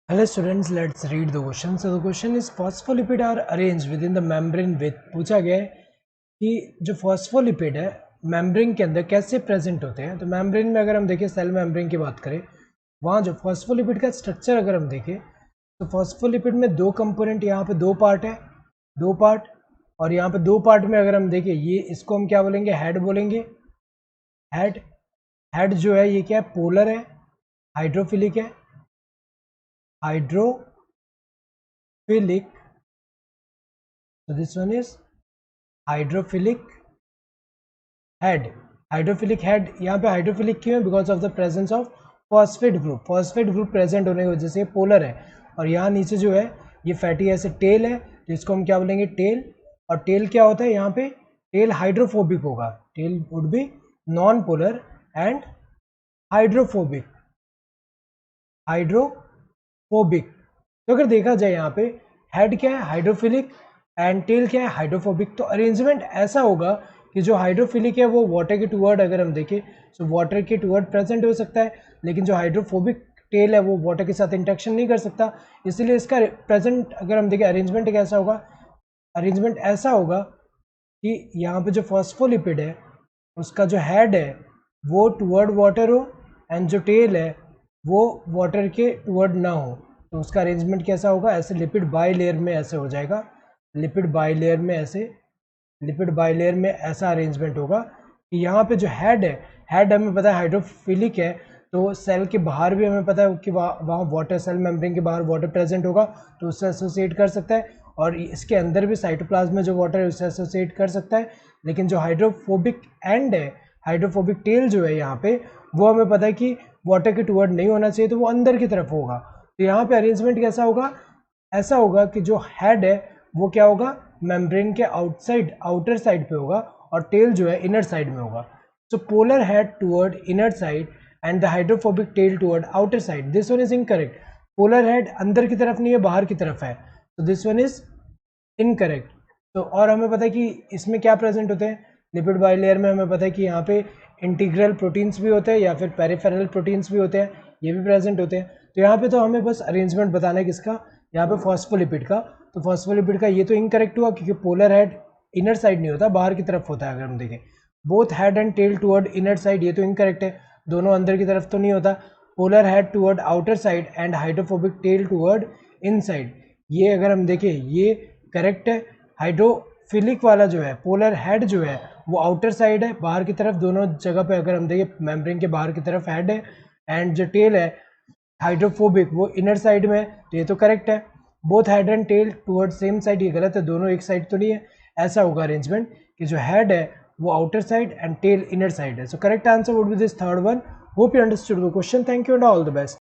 Hello students, let's read the question. So the question is phospholipid are arranged within the membrane with पूछा गया है कि जो phospholipid है मेम्ब्रेन के अंदर कैसे प्रेजेंट होते हैं। तो मेम्ब्रेन में अगर हम देखें, सेल मेम्ब्रेन की बात करें, वहाँ जो फॉस्फोलिपिड का स्ट्रक्चर अगर हम देखें तो फॉस्फोलिपिड में दो कंपोनेंट, यहाँ पे दो पार्ट है, दो पार्ट, और यहाँ पे दो पार्ट में अगर हम देखें, ये इसको हम क्या बोलेंगे, हेड बोलेंगे। हेड हेड जो है ये क्या है, पोलर है, हाइड्रोफिलिक है, hydrophilic. So this one is hydrophilic head. Hydrophilic head, यहाँ पे हाइड्रोफिलिक क्यों है? Because of the presence of phosphate group. Phosphate group present होने की वजह से पोलर है। और यहाँ नीचे जो है ये फैटी एसिड टेल है, तो इसको हम क्या बोलेंगे, टेल। और टेल क्या होता है, यहाँ पे टेल हाइड्रोफोबिक होगा। Tail would be non polar and hydrophobic. Hydrophobic. तो अगर देखा जाए यहाँ पे हेड क्या है, हाइड्रोफिलिक, एंड टेल क्या है, हाइड्रोफोबिक। तो अरेंजमेंट ऐसा होगा कि जो हाइड्रोफिलिक है वो वाटर के टुवर्ड अगर हम देखें तो वाटर के टुवर्ड प्रेजेंट हो सकता है, लेकिन जो हाइड्रोफोबिक टेल है वो वाटर के साथ इंटरेक्शन नहीं कर सकता। इसलिए इसका प्रेजेंट अगर हम देखें अरेंजमेंट कैसा होगा, अरेंजमेंट ऐसा होगा कि यहाँ पे जो फॉस्फोलिपिड है उसका जो हेड है वो टुवर्ड वाटर हो, एंड जो टेल है वो वाटर के टुवर्ड ना हो। तो उसका अरेंजमेंट कैसा होगा, ऐसे लिपिड बाई लेयर में ऐसे हो जाएगा। लिपिड बाई लेयर में ऐसे, लिपिड बाई लेयर में ऐसा अरेंजमेंट होगा कि यहाँ पे जो हेड है, हेड हमें पता है हाइड्रोफिलिक है, तो सेल के बाहर भी हमें पता है कि वहाँ वाटर, सेल मेम्ब्रेन के बाहर वाटर प्रेजेंट होगा, तो उससे एसोसिएट कर सकता है। और इसके अंदर भी साइटोप्लाज्म में जो वाटर है उससे एसोसिएट कर सकता है। लेकिन जो हाइड्रोफोबिक एंड है, हाइड्रोफोबिक टेल जो है यहाँ पे, वो हमें पता है कि वाटर के टुवर्ड नहीं होना चाहिए, तो वो अंदर की तरफ होगा। तो यहाँ पे अरेंजमेंट कैसा होगा, ऐसा होगा कि जो हेड है वो क्या होगा, मेम्ब्रेन के आउटसाइड, आउटर साइड पे होगा, और टेल जो है इनर साइड में होगा। So polar head toward inner side and the hydrophobic tail toward outer side. This one is incorrect. Polar head अंदर की तरफ नहीं है, बाहर की तरफ है, तो दिस वन इज इनकरेक्ट। तो और हमें पता है कि इसमें क्या प्रेजेंट होते हैं, लिपिड बाई लेयर में हमें पता है कि यहाँ पे इंटीग्रल प्रोटीन्स भी होते हैं या फिर पेरिफेरल प्रोटीन्स भी होते हैं, ये भी प्रेजेंट होते हैं। तो यहाँ पे तो हमें बस अरेंजमेंट बताना है किसका, यहाँ पे फॉस्फोलिपिड का। तो फॉस्फोलिपिड का ये तो इनकरेक्ट हुआ क्योंकि पोलर हेड इनर साइड नहीं होता, बाहर की तरफ होता है। अगर हम देखें both head and tail toward inner side, ये तो इनकरेक्ट है, दोनों अंदर की तरफ तो नहीं होता। Polar head toward outer side and hydrophobic tail toward in side, ये अगर हम देखें ये करेक्ट है। हाइड्रोफिलिक वाला जो है, पोलर हेड जो है वो आउटर साइड है, बाहर की तरफ, दोनों जगह पे अगर हम देखें मेम्ब्रेन के बाहर की तरफ हेड है, एंड जो टेल है हाइड्रोफोबिक वो इनर साइड में है, तो ये तो करेक्ट है। Both head and tail toward same side, ये गलत है, दोनों एक साइड तो नहीं है। ऐसा होगा अरेंजमेंट कि जो हेड है वो outer side and tail inner side है। So correct answer would be this third one. Hope you understood the question. Thank you and all the best.